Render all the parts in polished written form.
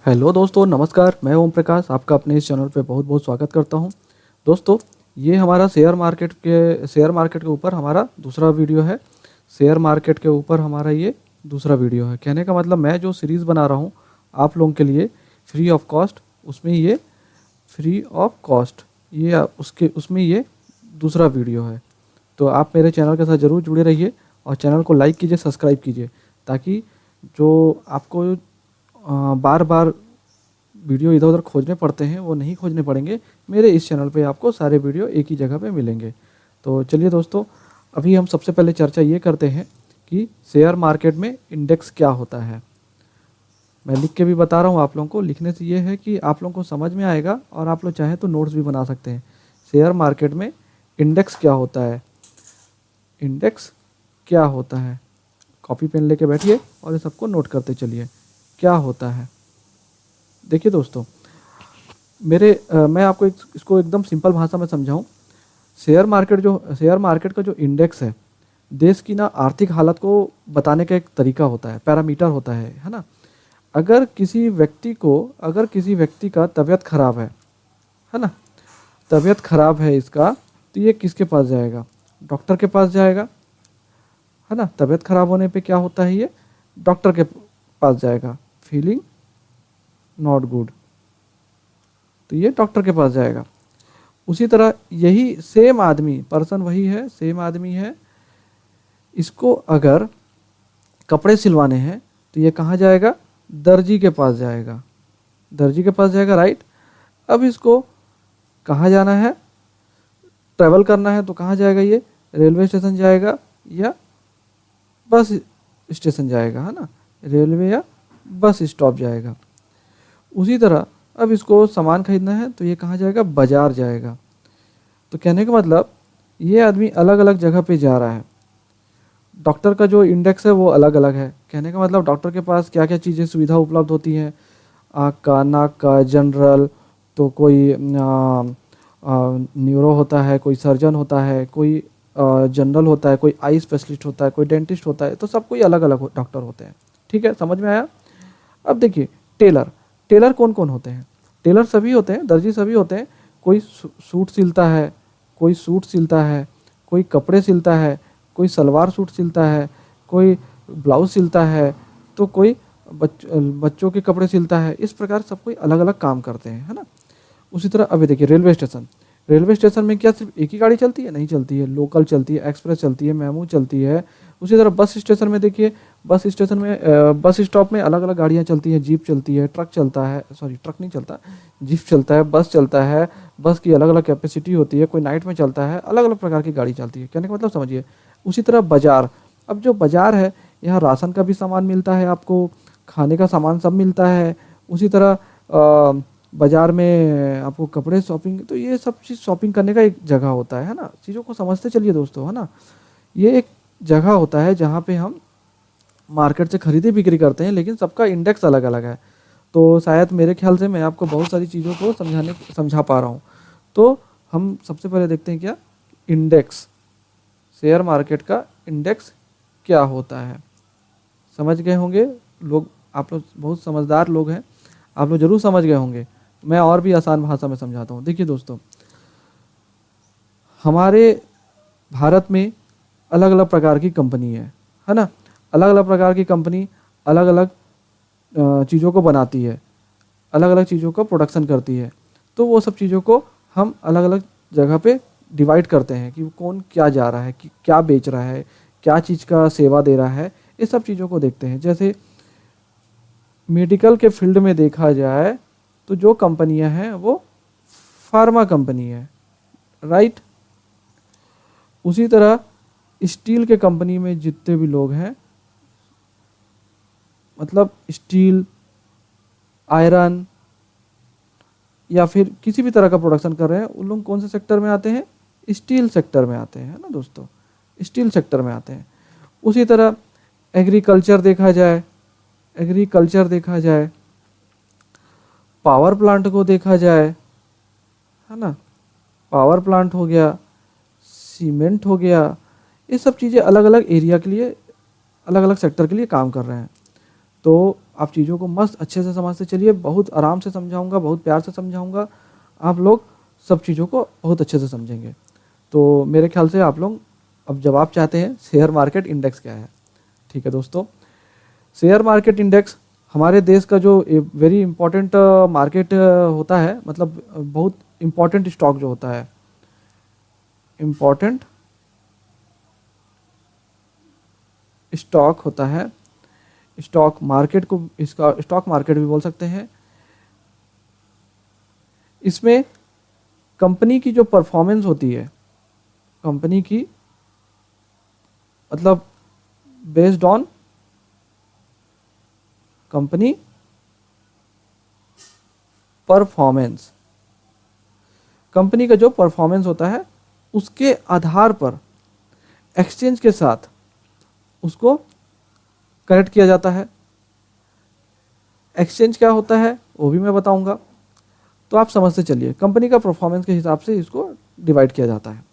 Hello दोस्तों, नमस्कार। मैं ओम प्रकाश आपका अपने इस चैनल पे बहुत बहुत स्वागत करता हूं। दोस्तों, ये हमारा शेयर मार्केट के ऊपर हमारा दूसरा वीडियो है। शेयर मार्केट के ऊपर हमारा ये दूसरा वीडियो है। कहने का मतलब मैं जो सीरीज़ बना रहा हूं आप लोगों के लिए फ्री ऑफ कॉस्ट, उसमें ये फ्री ऑफ कॉस्ट ये उसमें ये दूसरा वीडियो है। तो आप मेरे चैनल के साथ ज़रूर जुड़े रहिए और चैनल को लाइक कीजिए, सब्सक्राइब कीजिए, ताकि जो आपको बार बार वीडियो इधर उधर खोजने पड़ते हैं वो नहीं खोजने पड़ेंगे। मेरे इस चैनल पे आपको सारे वीडियो एक ही जगह पे मिलेंगे। तो चलिए दोस्तों, अभी हम सबसे पहले चर्चा ये करते हैं कि शेयर मार्केट में इंडेक्स क्या होता है। मैं लिख के भी बता रहा हूँ आप लोगों को। लिखने से ये है कि आप लोगों को समझ में आएगा और आप लोग चाहें तो नोट्स भी बना सकते हैं। शेयर मार्केट में इंडेक्स क्या होता है, इंडेक्स क्या होता है। कॉपी पेन लेके बैठिए और ये सबको नोट करते चलिए क्या होता है। देखिए दोस्तों, मैं आपको इसको एकदम सिंपल भाषा में समझाऊं। शेयर मार्केट का जो इंडेक्स है, देश की ना आर्थिक हालत को बताने का एक तरीका होता है, पैरामीटर होता है ना। अगर किसी व्यक्ति का तबीयत खराब है ना, तबीयत खराब है इसका, तो ये किसके पास जाएगा? डॉक्टर के पास जाएगा, है ना। तबीयत खराब होने पे क्या होता है, ये डॉक्टर के पास जाएगा। फीलिंग नॉट गुड, तो ये डॉक्टर के पास जाएगा। उसी तरह यही सेम आदमी, पर्सन वही है, सेम आदमी है, इसको अगर कपड़े सिलवाने हैं तो ये कहाँ जाएगा? दर्जी के पास जाएगा। दर्जी के पास जाएगा, राइट। अब इसको कहाँ जाना है, ट्रैवल करना है, तो कहाँ जाएगा? ये रेलवे स्टेशन जाएगा या बस स्टेशन जाएगा, है ना। रेलवे या बस स्टॉप जाएगा। उसी तरह अब इसको सामान खरीदना है तो ये कहाँ जाएगा? बाजार जाएगा। तो कहने का मतलब ये आदमी अलग अलग जगह पे जा रहा है। डॉक्टर का जो इंडेक्स है वो अलग अलग है। कहने का मतलब डॉक्टर के पास क्या क्या चीज़ें सुविधा उपलब्ध होती हैं, आँख का, नाक का, जनरल, तो कोई न्यूरो होता है, कोई सर्जन होता है, कोई जनरल होता है, कोई आई स्पेशलिस्ट होता है, कोई डेंटिस्ट होता है। तो सब कोई अलग अलग डॉक्टर होते हैं। ठीक है, समझ में आया। अब देखिए, टेलर टेलर कौन कौन होते हैं? टेलर सभी होते हैं, दर्जी सभी होते हैं। कोई सूट सिलता है, कोई सूट सिलता है, कोई कपड़े सिलता है, कोई सलवार सूट सिलता है, कोई ब्लाउज सिलता है, तो कोई बच्चों के कपड़े सिलता है। इस प्रकार सब कोई अलग अलग काम करते हैं, है ना। उसी तरह अभी देखिए, रेलवे स्टेशन में क्या सिर्फ एक ही गाड़ी चलती है? नहीं चलती है। लोकल चलती है, एक्सप्रेस चलती है, मेमू चलती है। उसी तरह बस स्टेशन में देखिए, बस स्टॉप में अलग अलग गाड़ियाँ चलती हैं। जीप चलती है, ट्रक चलता है, सॉरी ट्रक नहीं चलता, जीप चलता है, बस चलता है। बस की अलग अलग कैपेसिटी होती है, कोई नाइट में चलता है, अलग अलग प्रकार की गाड़ी चलती है। कहने का मतलब समझिए। उसी तरह बाजार, अब जो बाजार है, यहाँ राशन का भी सामान मिलता है, आपको खाने का सामान सब मिलता है। उसी तरह बाजार में आपको कपड़े शॉपिंग, तो ये सब चीज़ शॉपिंग करने का एक जगह होता है ना। चीज़ों को समझते चलिए दोस्तों, है ना। ये एक जगह होता है जहाँ पे हम मार्केट से खरीदी बिक्री करते हैं, लेकिन सबका इंडेक्स अलग अलग है। तो शायद मेरे ख्याल से मैं आपको बहुत सारी चीज़ों को समझा पा रहा हूँ। तो हम सबसे पहले देखते हैं क्या इंडेक्स, शेयर मार्केट का इंडेक्स क्या होता है। समझ गए होंगे लोग, आप लोग बहुत समझदार लोग हैं, आप लोग ज़रूर समझ गए होंगे। मैं और भी आसान भाषा में समझाता हूँ। देखिए दोस्तों, हमारे भारत में अलग अलग प्रकार की कंपनी है ना। अलग अलग प्रकार की कंपनी अलग अलग चीज़ों को बनाती है, अलग अलग चीज़ों का प्रोडक्शन करती है। तो वो सब चीज़ों को हम अलग अलग जगह पे डिवाइड करते हैं कि कौन क्या जा रहा है, कि क्या बेच रहा है, क्या चीज़ का सेवा दे रहा है। ये सब चीज़ों को देखते हैं। जैसे मेडिकल के फील्ड में देखा जाए तो जो कंपनियां हैं वो फार्मा कंपनी है, राइट। उसी तरह स्टील के कंपनी में जितने भी लोग हैं, मतलब स्टील, आयरन या फिर किसी भी तरह का प्रोडक्शन कर रहे हैं, उन लोग कौन से सेक्टर में आते हैं? स्टील सेक्टर में आते हैं, है ना दोस्तों, स्टील सेक्टर में आते हैं। उसी तरह एग्रीकल्चर देखा जाए, पावर प्लांट को देखा जाए, है ना, पावर प्लांट हो गया, सीमेंट हो गया। ये सब चीज़ें अलग अलग एरिया के लिए, अलग अलग सेक्टर के लिए काम कर रहे हैं। तो आप चीज़ों को मस्त अच्छे से समझते चलिए, बहुत आराम से समझाऊंगा, बहुत प्यार से समझाऊंगा, आप लोग सब चीज़ों को बहुत अच्छे से समझेंगे। तो मेरे ख्याल से आप लोग अब जवाब चाहते हैं शेयर मार्केट इंडेक्स क्या है। ठीक है दोस्तों, शेयर मार्केट इंडेक्स हमारे देश का जो वेरी इंपॉर्टेंट मार्केट होता है, मतलब बहुत इंपॉर्टेंट स्टॉक जो होता है, इंपॉर्टेंट स्टॉक होता है, स्टॉक मार्केट को इसका स्टॉक मार्केट भी बोल सकते हैं। इसमें कंपनी की जो परफॉर्मेंस होती है, कंपनी की मतलब based on company performance, company का जो परफॉर्मेंस होता है उसके आधार पर एक्सचेंज के साथ उसको कनेक्ट किया जाता है। एक्सचेंज क्या होता है वो भी मैं बताऊंगा, तो आप समझते चलिए। कंपनी का परफॉर्मेंस के हिसाब से इसको डिवाइड किया जाता है।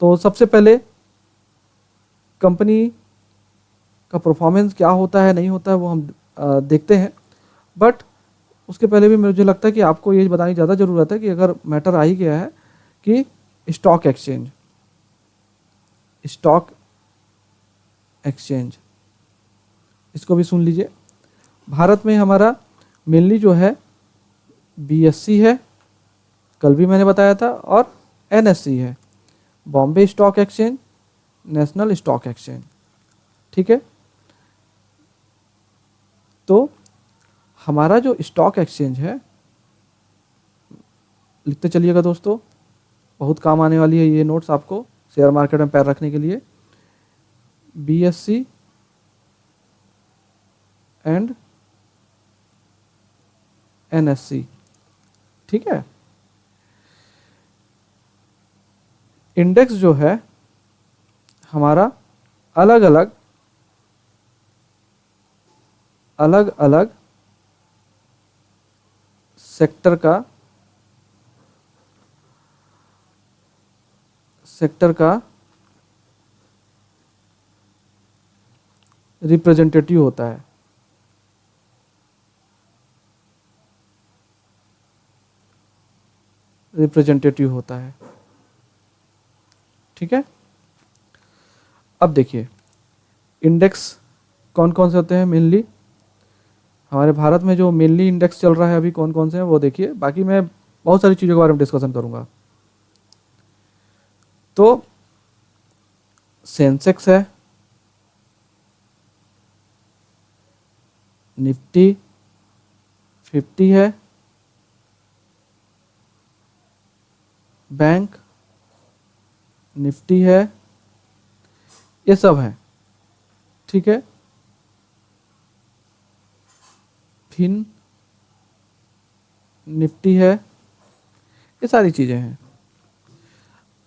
तो सबसे पहले कंपनी का परफॉर्मेंस क्या होता है नहीं होता है वो हम देखते हैं, बट उसके पहले भी मुझे लगता है कि आपको ये बताने की ज़्यादा ज़रूरत है कि अगर मैटर आ ही गया है कि स्टॉक एक्सचेंज, स्टॉक एक्सचेंज इसको भी सुन लीजिए। भारत में हमारा मेनली जो है बीएससी है, कल भी मैंने बताया था, और एनएससी है, Bombay stock exchange, national stock exchange. ठीक है, तो हमारा जो स्टॉक एक्सचेंज है, लिखते चलिएगा दोस्तों, बहुत काम आने वाली है ये नोट्स आपको शेयर मार्केट में पैर रखने के लिए। बीएससी एंड एनएससी, ठीक है। इंडेक्स जो है हमारा अलग अलग सेक्टर का रिप्रेजेंटेटिव होता है। रिप्रेजेंटेटिव होता है, ठीक है। अब देखिए इंडेक्स कौन कौन से होते हैं मेनली हमारे भारत में, जो मेनली इंडेक्स चल रहा है अभी कौन कौन से हैं वो देखिए, बाकी मैं बहुत सारी चीज़ों के बारे में डिस्कशन करूंगा। तो सेंसेक्स है, निफ्टी 50 है, बैंक निफ्टी है, ये सब है, ठीक है। फिन निफ्टी है, ये सारी चीज़ें हैं।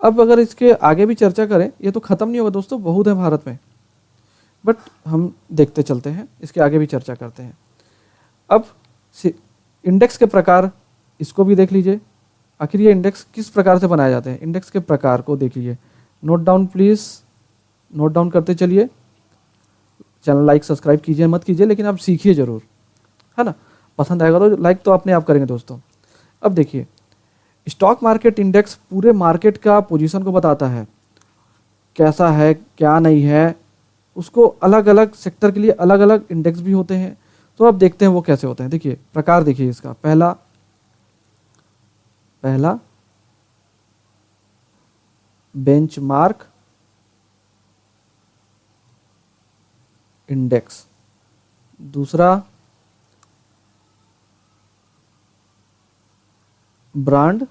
अब अगर इसके आगे भी चर्चा करें, ये तो ख़त्म नहीं होगा दोस्तों, बहुत है भारत में, बट हम देखते चलते हैं, इसके आगे भी चर्चा करते हैं। अब इंडेक्स के प्रकार इसको भी देख लीजिए, आखिर ये इंडेक्स किस प्रकार से बनाए जाते हैं, इंडेक्स के प्रकार को देख लीजिए। Note down please, note down करते चलिए। चैनल लाइक सब्सक्राइब कीजिए मत कीजिए, लेकिन आप सीखिए ज़रूर, है ना। पसंद आएगा तो लाइक तो अपने आप करेंगे दोस्तों। अब देखिए स्टॉक मार्केट इंडेक्स पूरे मार्केट का पोजीशन को बताता है, कैसा है क्या नहीं है, उसको अलग अलग सेक्टर के लिए अलग अलग इंडेक्स भी होते हैं। तो अब देखते हैं वो कैसे होते हैं। देखिए प्रकार देखिए इसका, पहला बेंचमार्क इंडेक्स, दूसरा ब्रांड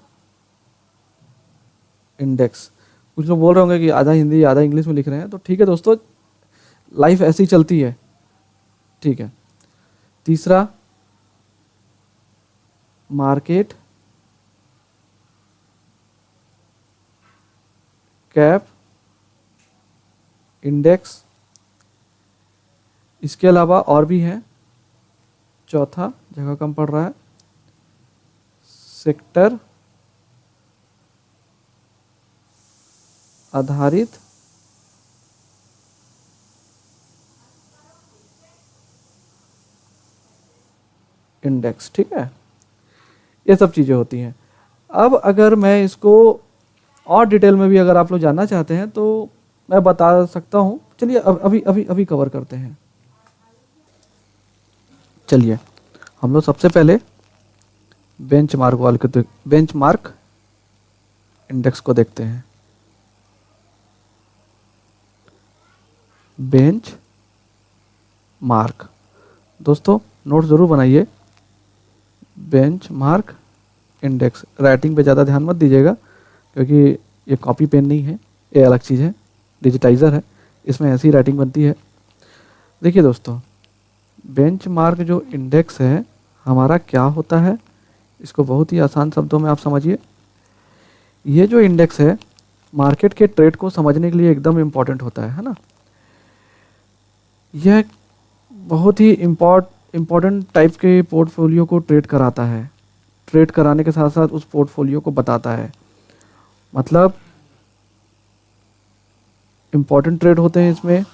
इंडेक्स। कुछ लोग बोल रहे होंगे कि आधा हिंदी आधा इंग्लिश में लिख रहे हैं, तो ठीक है दोस्तों, लाइफ ऐसी चलती है, ठीक है। तीसरा मार्केट कैप इंडेक्स, इसके अलावा और भी हैं। चौथा जगह कम पड़ रहा है, सेक्टर आधारित इंडेक्स, ठीक है, ये सब चीज़ें होती हैं। अब अगर मैं इसको और डिटेल में भी अगर आप लोग जानना चाहते हैं तो मैं बता सकता हूँ। चलिए अभी अभी अभी कवर करते हैं। चलिए हम लोग सबसे पहले बेंचमार्क इंडेक्स को देखते हैं। बेंच मार्क, दोस्तों नोट ज़रूर बनाइए। बेंच मार्क इंडेक्स, राइटिंग पे ज़्यादा ध्यान मत दीजिएगा क्योंकि ये कॉपी पेन नहीं है, ये अलग चीज़ है, डिजिटाइज़र है, इसमें ऐसी राइटिंग बनती है। देखिए दोस्तों, बेंच मार्क जो इंडेक्स है हमारा क्या होता है, इसको बहुत ही आसान शब्दों में आप समझिए। ये जो इंडेक्स है मार्केट के ट्रेड को समझने के लिए एकदम इम्पॉर्टेंट होता है ना। यह बहुत ही इम्पॉर्टेंट टाइप के पोर्टफोलियो को ट्रेड कराता है। ट्रेड कराने के साथ साथ उस पोर्टफोलियो को बताता है, मतलब इम्पॉर्टेंट ट्रेड होते हैं इसमें।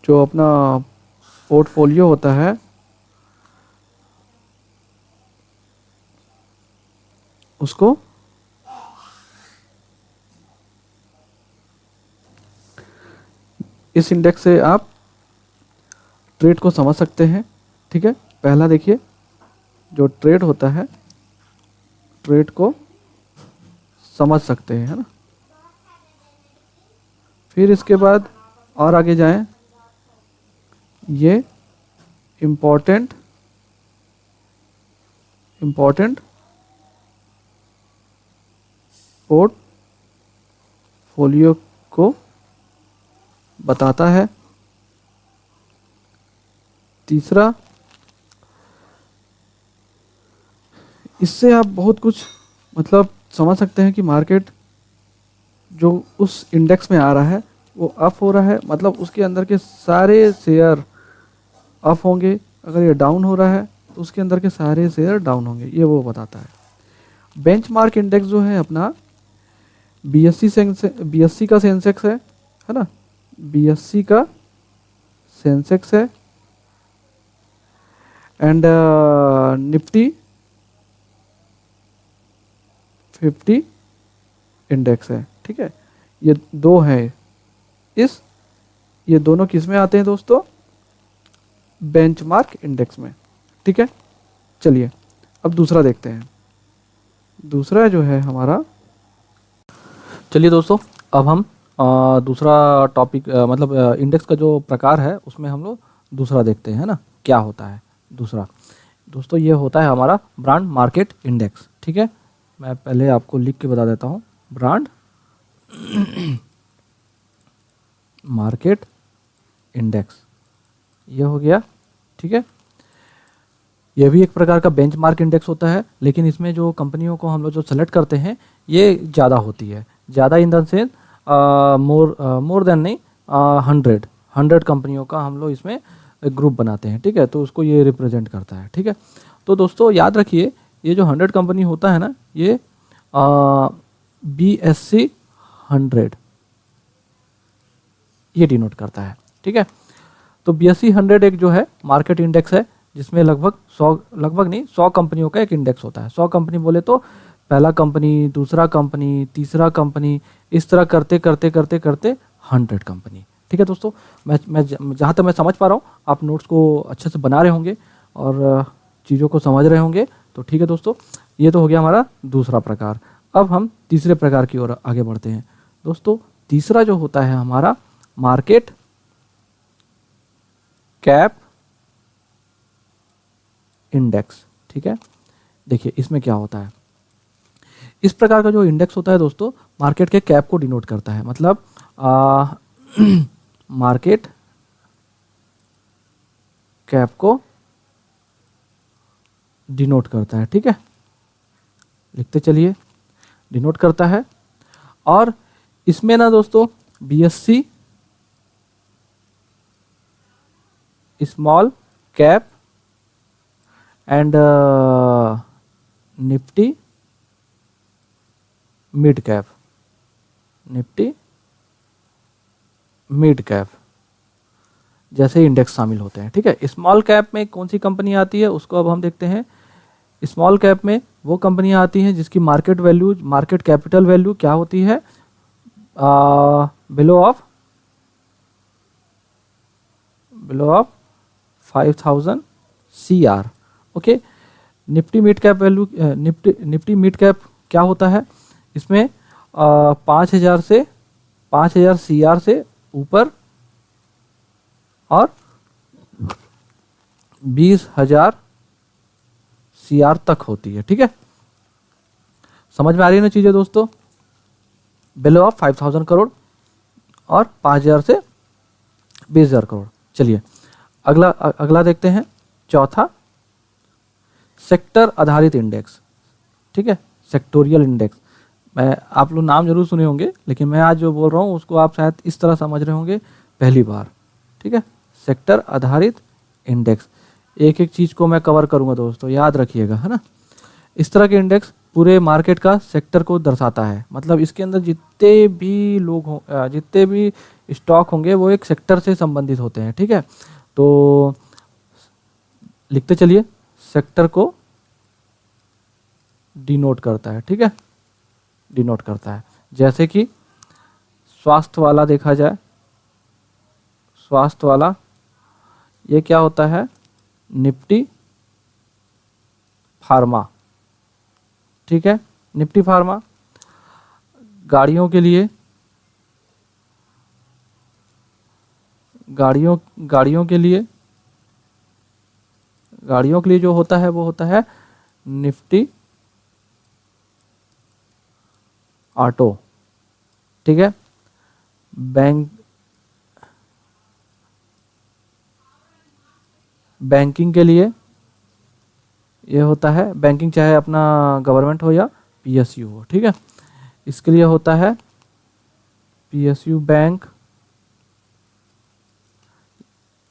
जो अपना पोर्टफोलियो होता है उसको इस इंडेक्स से आप ट्रेड को समझ सकते हैं, ठीक है। पहला देखिए, जो ट्रेड होता है ट्रेड को समझ सकते हैं, है ना। फिर इसके बाद और आगे जाएं, ये इम्पोर्टेंट पोर्टफोलियो को बताता है। तीसरा, इससे आप बहुत कुछ मतलब समझ सकते हैं कि मार्केट जो उस इंडेक्स में आ रहा है वो अप हो रहा है, मतलब उसके अंदर के सारे शेयर अप होंगे। अगर ये डाउन हो रहा है तो उसके अंदर के सारे शेयर डाउन होंगे, ये वो बताता है। बेंचमार्क इंडेक्स जो है अपना बीएससी का सेंसेक्स है ना, बीएससी का सेंसेक्स है एंड निफ्टी 50 इंडेक्स है, ठीक है। ये दो हैं, ये दोनों किस में आते हैं दोस्तों, बेंचमार्क इंडेक्स में, ठीक है। चलिए अब दूसरा देखते हैं। दूसरा जो है हमारा, चलिए दोस्तों अब हम दूसरा टॉपिक मतलब इंडेक्स का जो प्रकार है उसमें हम लोग दूसरा देखते हैं, है ना। क्या होता है दूसरा, दोस्तों ये होता है हमारा ब्रांड मार्केट इंडेक्स, ठीक है। मैं पहले आपको लिख के बता देता हूँ, ब्रांड मार्केट इंडेक्स, ये हो गया, ठीक है। यह भी एक प्रकार का बेंचमार्क इंडेक्स होता है, लेकिन इसमें जो कंपनियों को हम लोग जो सेलेक्ट करते हैं ये ज़्यादा होती है, ज़्यादा in the sense more than नहीं, 100 कंपनियों का हम लोग इसमें एक ग्रुप बनाते हैं, ठीक है। तो उसको ये रिप्रेजेंट करता है, ठीक है। तो दोस्तों याद रखिए, ये जो 100 कंपनी होता है ना, ये BSE 100 ये डिनोट करता है, ठीक है। तो BSE 100 एक जो है मार्केट इंडेक्स है, जिसमें लगभग नहीं 100 कंपनियों का एक इंडेक्स होता है। 100 कंपनी बोले तो पहला कंपनी, दूसरा कंपनी, तीसरा कंपनी, इस तरह करते करते करते करते 100 कंपनी, ठीक है दोस्तों। मैं जहाँ तक मैं समझ पा रहा हूँ आप नोट्स को अच्छे से बना रहे होंगे और चीज़ों को समझ रहे होंगे, तो ठीक है दोस्तों। ये तो हो गया हमारा दूसरा प्रकार। अब हम तीसरे प्रकार की ओर आगे बढ़ते हैं। दोस्तों तीसरा जो होता है हमारा मार्केट कैप इंडेक्स, ठीक है। देखिए इसमें क्या होता है, इस प्रकार का जो इंडेक्स होता है दोस्तों मार्केट के कैप को डिनोट करता है, मतलब मार्केट कैप को डिनोट करता है, ठीक है। लिखते चलिए, डिनोट करता है। और इसमें ना दोस्तों BSE small cap and Nifty mid cap, Nifty mid cap, जैसे इंडेक्स शामिल होते हैं। ठीक है, स्मॉल कैप में कौन सी कंपनी आती है उसको अब हम देखते हैं। स्मॉल कैप में वो कंपनियां आती हैं जिसकी market value, market capital value क्या होती है, below of 5000 CR। Okay, Nifty mid cap value, Nifty mid cap क्या होता है, इसमें 5000 CR से ऊपर और 20,000 CR तक होती है। ठीक है, समझ में आ रही है ना चीजें दोस्तों। बिलो ऑफ 5000 करोड़ और 5000 से 20,000 करोड़। चलिए अगला देखते हैं, चौथा सेक्टर आधारित इंडेक्स। ठीक है, सेक्टोरियल इंडेक्स। मैं, आप लोग नाम जरूर सुने होंगे, लेकिन मैं आज जो बोल रहा हूँ उसको आप शायद इस तरह समझ रहे होंगे पहली बार। ठीक है, सेक्टर आधारित इंडेक्स, एक एक चीज को मैं कवर करूंगा दोस्तों, याद रखिएगा, है ना। इस तरह के इंडेक्स पूरे मार्केट का सेक्टर को दर्शाता है, मतलब इसके अंदर जितने भी लोग हो, जितने भी स्टॉक होंगे वो एक सेक्टर से संबंधित होते हैं। ठीक है, तो लिखते चलिए, सेक्टर को डिनोट करता है। ठीक है, डिनोट करता है। जैसे कि स्वास्थ्य वाला देखा जाए, स्वास्थ्य वाला ये क्या होता है, निफ्टी फार्मा। ठीक है, निफ्टी फार्मा। गाड़ियों के लिए, गाड़ियों के लिए जो होता है वो होता है निफ्टी ऑटो। ठीक है, बैंकिंग के लिए ये होता है, बैंकिंग चाहे अपना गवर्नमेंट हो या PSU हो। ठीक है, इसके लिए होता है PSU बैंक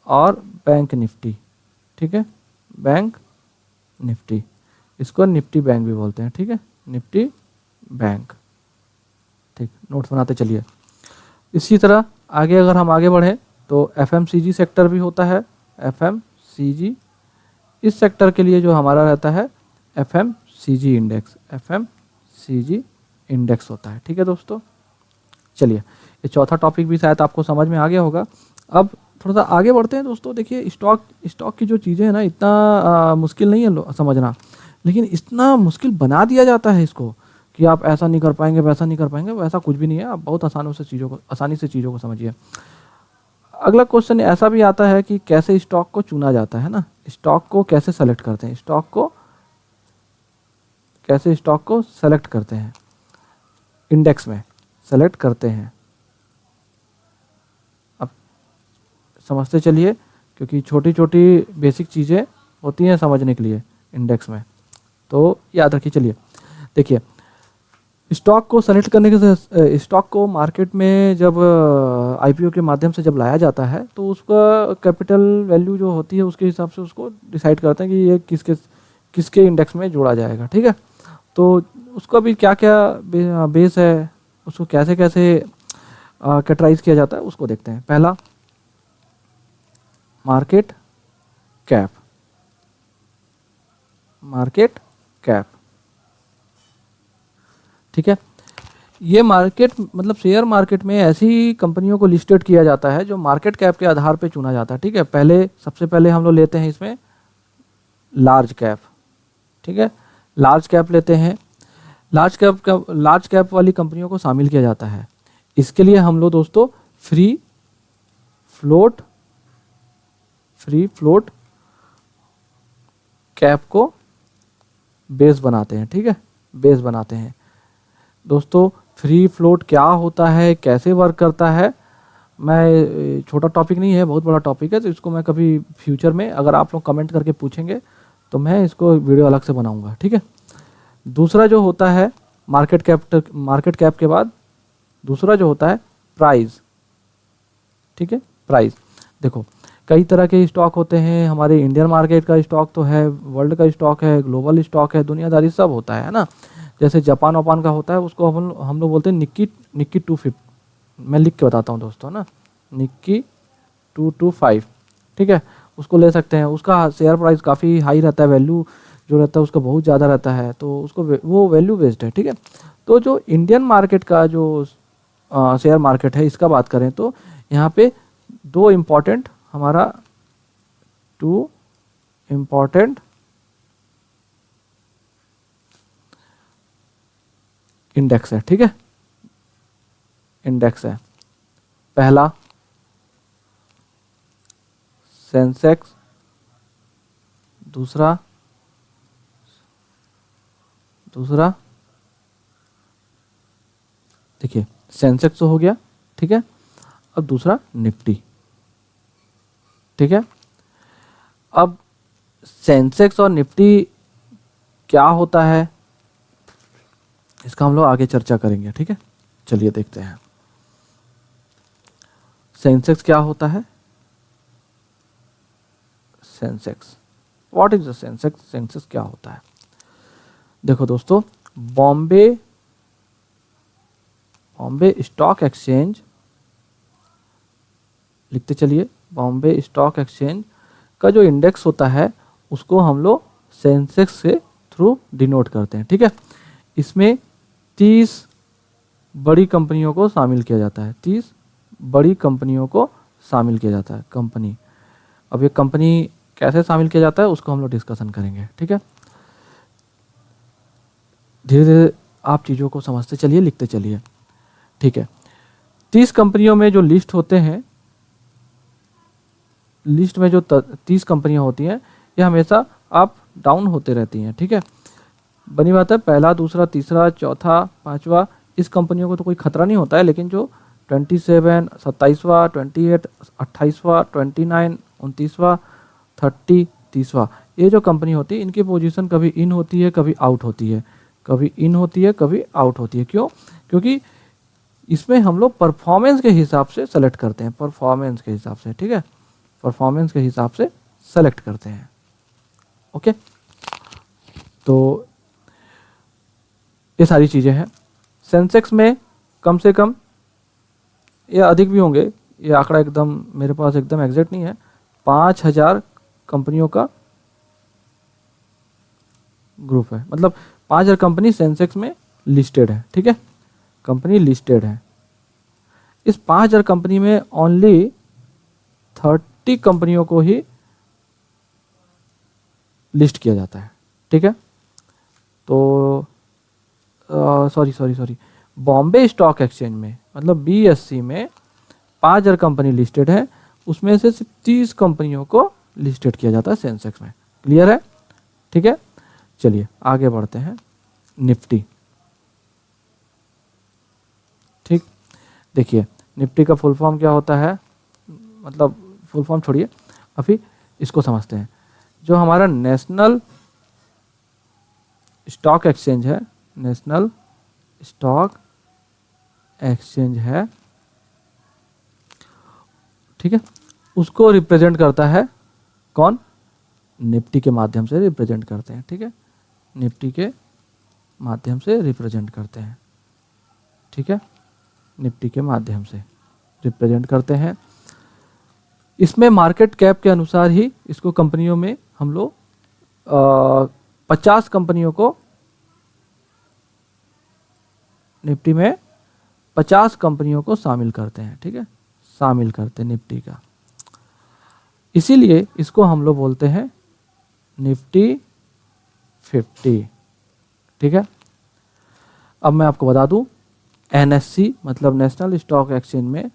और बैंक निफ्टी। ठीक है, बैंक निफ्टी, इसको निफ्टी बैंक भी बोलते हैं। ठीक है, निफ्टी बैंक। ठीक, नोट्स बनाते चलिए। इसी तरह आगे अगर हम आगे बढ़ें तो FMCG सेक्टर भी होता है, FMCG। इस सेक्टर के लिए जो हमारा रहता है FMCG इंडेक्स होता है। ठीक है दोस्तों, चलिए ये चौथा टॉपिक भी शायद आपको समझ में आ गया होगा। अब थोड़ा सा आगे बढ़ते हैं दोस्तों। देखिए स्टॉक की जो चीज़ें हैं ना, इतना मुश्किल नहीं है समझना, लेकिन इतना मुश्किल बना दिया जाता है इसको कि आप ऐसा नहीं कर पाएंगे, वैसा नहीं कर पाएंगे। वैसा कुछ भी नहीं है, आप बहुत आसानी से चीज़ों को समझिए। अगला क्वेश्चन ऐसा भी आता है कि कैसे स्टॉक को चुना जाता है ना, स्टॉक को कैसे सेलेक्ट करते हैं, स्टॉक को सेलेक्ट करते हैं, इंडेक्स में सेलेक्ट करते हैं। अब समझते चलिए, क्योंकि छोटी छोटी बेसिक चीज़ें होती हैं समझने के लिए इंडेक्स में, तो याद रखिए। चलिए देखिए, स्टॉक को सेलेक्ट करने के, स्टॉक को मार्केट में जब IPO के माध्यम से जब लाया जाता है तो उसका कैपिटल वैल्यू जो होती है उसके हिसाब से उसको डिसाइड करते हैं कि ये किसके इंडेक्स में जोड़ा जाएगा। ठीक है, तो उसका भी क्या क्या बेस है, उसको कैसे कैटेगराइज किया जाता है उसको देखते हैं। पहला, मार्केट कैप। ठीक है, ये मार्केट मतलब शेयर मार्केट में ऐसी कंपनियों को लिस्टेड किया जाता है जो मार्केट कैप के आधार पे चुना जाता है। ठीक है, सबसे पहले हम लोग लेते हैं इसमें लार्ज कैप। ठीक है, लार्ज कैप लेते हैं। लार्ज कैप वाली कंपनियों को शामिल किया जाता है। इसके लिए हम लोग दोस्तों फ्री फ्लोट कैप को बेस बनाते हैं। ठीक है, बेस बनाते हैं दोस्तों। फ्री फ्लोट क्या होता है, कैसे वर्क करता है, मैं, छोटा टॉपिक नहीं है, बहुत बड़ा टॉपिक है, तो इसको मैं कभी फ्यूचर में अगर आप लोग कमेंट करके पूछेंगे तो मैं इसको वीडियो अलग से बनाऊंगा। ठीक है, दूसरा जो होता है मार्केट कैप के बाद दूसरा जो होता है प्राइस। ठीक है, प्राइस। देखो कई तरह के स्टॉक होते हैं, हमारे इंडियन मार्केट का स्टॉक तो है, वर्ल्ड का स्टॉक है, ग्लोबल स्टॉक है, दुनियादारी सब होता है ना। जैसे जापान का होता है, उसको हम लोग बोलते हैं निक्की 225। मैं लिख के बताता हूँ दोस्तों ना, निक्की 225। ठीक है, उसको ले सकते हैं। उसका शेयर प्राइस काफ़ी हाई रहता है, वैल्यू जो रहता है उसका बहुत ज़्यादा रहता है, तो उसको वो वैल्यू बेस्ड है। ठीक है, तो जो इंडियन मार्केट का जो शेयर मार्केट है इसका बात करें तो यहाँ पे दो इम्पॉर्टेंट हमारा टू इम्पॉर्टेंट इंडेक्स है। ठीक है, इंडेक्स है। पहला सेंसेक्स, दूसरा देखिए सेंसेक्स तो हो गया। ठीक है, अब दूसरा निफ्टी। ठीक है, अब सेंसेक्स और निफ्टी क्या होता है इसका हम लोग आगे चर्चा करेंगे। ठीक है, चलिए देखते हैं सेंसेक्स क्या होता है। Sensex, what is the Sensex? Sensex क्या होता है? देखो दोस्तों, बॉम्बे स्टॉक एक्सचेंज, लिखते चलिए, बॉम्बे स्टॉक एक्सचेंज का जो इंडेक्स होता है उसको हम लोग सेंसेक्स के थ्रू डिनोट करते हैं। ठीक है, इसमें 30 बड़ी कंपनियों को शामिल किया जाता है। 30 बड़ी कंपनियों को शामिल किया जाता है। कंपनी, अब ये कंपनी कैसे शामिल किया जाता है उसको हम लोग डिस्कशन करेंगे। ठीक है, धीरे धीरे आप चीज़ों को समझते चलिए, लिखते चलिए। ठीक है, 30 कंपनियों में जो लिस्ट होते हैं, लिस्ट में जो 30 कंपनियां होती हैं ये हमेशा अप डाउन होते रहती हैं। ठीक है, बनी बात है, पहला, दूसरा, तीसरा, चौथा, पांचवा, इस कंपनियों को तो कोई खतरा नहीं होता है, लेकिन जो 27, 27वां, 28, 28वां, 29, 29वां, 30, 30वां, ये जो कंपनी होती है इनकी पोजीशन कभी इन होती है, कभी आउट होती है, कभी इन होती है, कभी आउट होती है। क्यों? क्योंकि इसमें हम लोग परफॉर्मेंस के हिसाब से सेलेक्ट करते हैं, परफॉर्मेंस के हिसाब से। ठीक है, परफॉर्मेंस के हिसाब से सेलेक्ट करते हैं। ओके, तो ये सारी चीज़ें हैं। सेंसेक्स में कम से कम, या अधिक भी होंगे, ये आंकड़ा एकदम मेरे पास एकदम एग्जैक्ट नहीं है, 5000 कंपनियों का ग्रुप है, मतलब 5000 कंपनी सेंसेक्स में लिस्टेड है। ठीक है, कंपनी लिस्टेड है। इस 5000 कंपनी में ओनली 30 कंपनियों को ही लिस्ट किया जाता है। ठीक है, तो सॉरी, बॉम्बे स्टॉक एक्सचेंज में, मतलब BSE में 5000 कंपनी लिस्टेड है, उसमें से सिर्फ 30 कंपनियों को लिस्टेड किया जाता है सेंसेक्स में। क्लियर है? ठीक है, चलिए आगे बढ़ते हैं। निफ्टी, ठीक, देखिए निफ्टी का फुल फॉर्म क्या होता है, मतलब फुल फॉर्म छोड़िए, अभी इसको समझते हैं। जो हमारा नेशनल स्टॉक एक्सचेंज है, नेशनल स्टॉक एक्सचेंज है, ठीक है, उसको रिप्रेजेंट करता है कौन? निफ्टी के माध्यम से रिप्रेजेंट करते हैं। ठीक है, निफ्टी के माध्यम से रिप्रेजेंट करते हैं। ठीक है, निफ्टी के माध्यम से रिप्रेजेंट करते हैं। इसमें मार्केट कैप के अनुसार ही इसको कंपनियों में हम लोग 50 कंपनियों को, निफ्टी में 50 कंपनियों को शामिल करते हैं। ठीक है, शामिल करते हैं निफ्टी का, इसीलिए इसको हम लोग बोलते हैं निफ्टी 50। ठीक है, अब मैं आपको बता दूं, NSE मतलब नेशनल स्टॉक एक्सचेंज में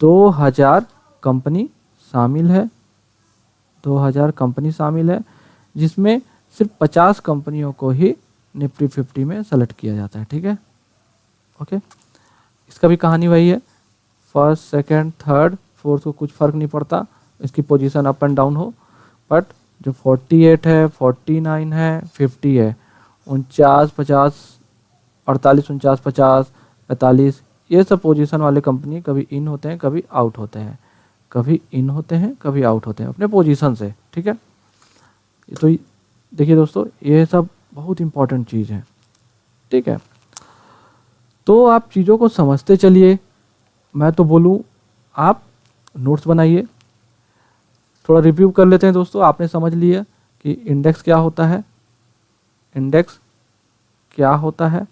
2000 कंपनी शामिल है, 2000 कंपनी शामिल है, जिसमें सिर्फ 50 कंपनियों को ही निफ्टी 50 में सेलेक्ट किया जाता है। ठीक है, ओके, इसका भी कहानी वही है, फर्स्ट, सेकंड, थर्ड, फोर्थ को कुछ फर्क नहीं पड़ता, इसकी पोजीशन अप एंड डाउन हो, बट जो 48 है, 49 है, 50 है, 49, 50, 48, 49, 50, 45, ये सब पोजीशन वाले कंपनी कभी इन होते हैं, कभी आउट होते हैं, कभी इन होते हैं, कभी आउट होते हैं अपने पोजीशन से। ठीक है, तो देखिए दोस्तों, ये सब बहुत इंपॉर्टेंट चीज़ है। ठीक है, तो आप चीज़ों को समझते चलिए, मैं तो बोलूँ आप नोट्स बनाइए, थोड़ा रिव्यू कर लेते हैं दोस्तों। आपने समझ लिया कि इंडेक्स क्या होता है, इंडेक्स क्या होता है,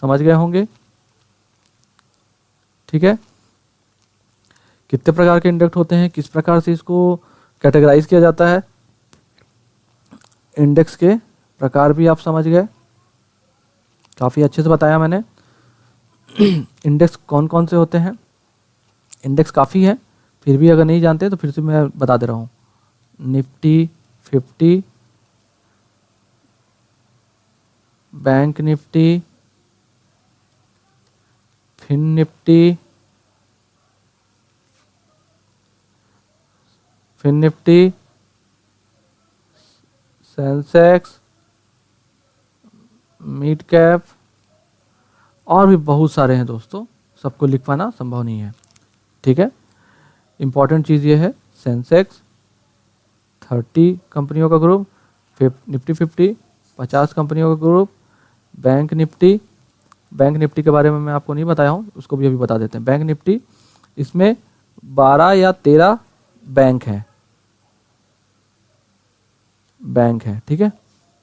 समझ गए होंगे। ठीक है, कितने प्रकार के इंडेक्स होते हैं, किस प्रकार से इसको कैटेगराइज किया जाता है, इंडेक्स के प्रकार भी आप समझ गए, काफ़ी अच्छे से बताया मैंने। इंडेक्स कौन कौन से होते हैं, इंडेक्स काफ़ी है, फिर भी अगर नहीं जानते तो फिर से मैं बता दे रहा हूँ। Nifty 50, bank Nifty, fin Nifty, fin Nifty, Sensex, mid cap, और भी बहुत सारे हैं दोस्तों, सबको लिख पाना संभव नहीं है। ठीक है, इंपॉर्टेंट चीज़ ये है, सेंसेक्स 30 कंपनियों का ग्रुप, निफ्टी 50 50 कंपनियों का ग्रुप, बैंक निफ्टी के बारे में मैं आपको नहीं बताया हूँ, उसको भी अभी बता देते हैं। बैंक निफ्टी, इसमें 12 या 13 बैंक हैं, ठीक है,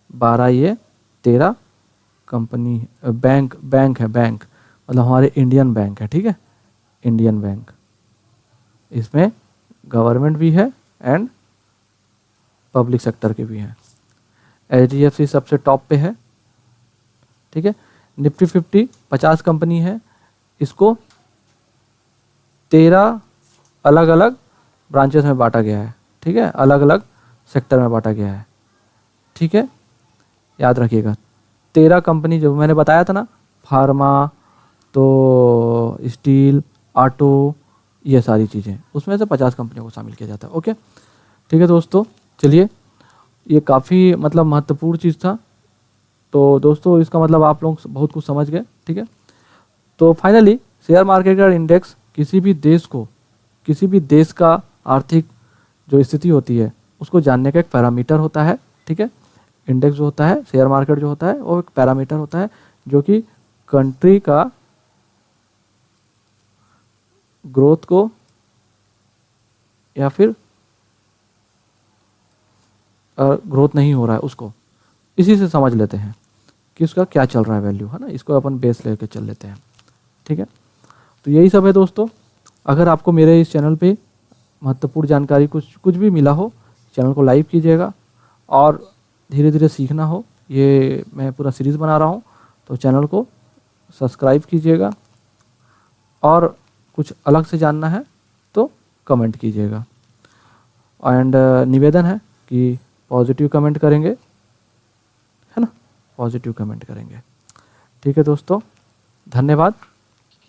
12 ये 13 कंपनी बैंक है, बैंक मतलब हमारे इंडियन बैंक है। ठीक है, इंडियन बैंक, इसमें गवर्नमेंट भी है एंड पब्लिक सेक्टर के भी हैं। HDFC सबसे टॉप पे है। ठीक है, निफ्टी 50 50 कंपनी है, इसको 13 अलग अलग ब्रांचेस में बांटा गया है। ठीक है, अलग अलग सेक्टर में बांटा गया है। ठीक है, याद रखिएगा 13 कंपनी जो मैंने बताया था ना, फार्मा, तो स्टील, ऑटो, ये सारी चीज़ें, उसमें से 50 कंपनियों को शामिल किया जाता है। ओके, ठीक है दोस्तों, चलिए, ये काफ़ी मतलब महत्वपूर्ण चीज़ था। तो दोस्तों इसका मतलब आप लोग बहुत कुछ समझ गए। ठीक है, तो फाइनली शेयर मार्केट का इंडेक्स किसी भी देश का आर्थिक जो स्थिति होती है उसको जानने का एक पैरामीटर होता है। ठीक है, इंडेक्स जो होता है, शेयर मार्केट जो होता है, वो एक पैरामीटर होता है जो कि कंट्री का ग्रोथ को या फिर ग्रोथ नहीं हो रहा है उसको, इसी से समझ लेते हैं कि उसका क्या चल रहा है वैल्यू, है ना, इसको अपन बेस लेके चल लेते हैं। ठीक है, तो यही सब है दोस्तों। अगर आपको मेरे इस चैनल पे महत्वपूर्ण जानकारी कुछ भी मिला हो, चैनल को लाइक कीजिएगा, और धीरे धीरे सीखना हो, ये मैं पूरा सीरीज़ बना रहा हूँ, तो चैनल को सब्सक्राइब कीजिएगा, और कुछ अलग से जानना है तो कमेंट कीजिएगा। एंड निवेदन है कि पॉजिटिव कमेंट करेंगे, है ना, पॉजिटिव कमेंट करेंगे। ठीक है दोस्तों, धन्यवाद।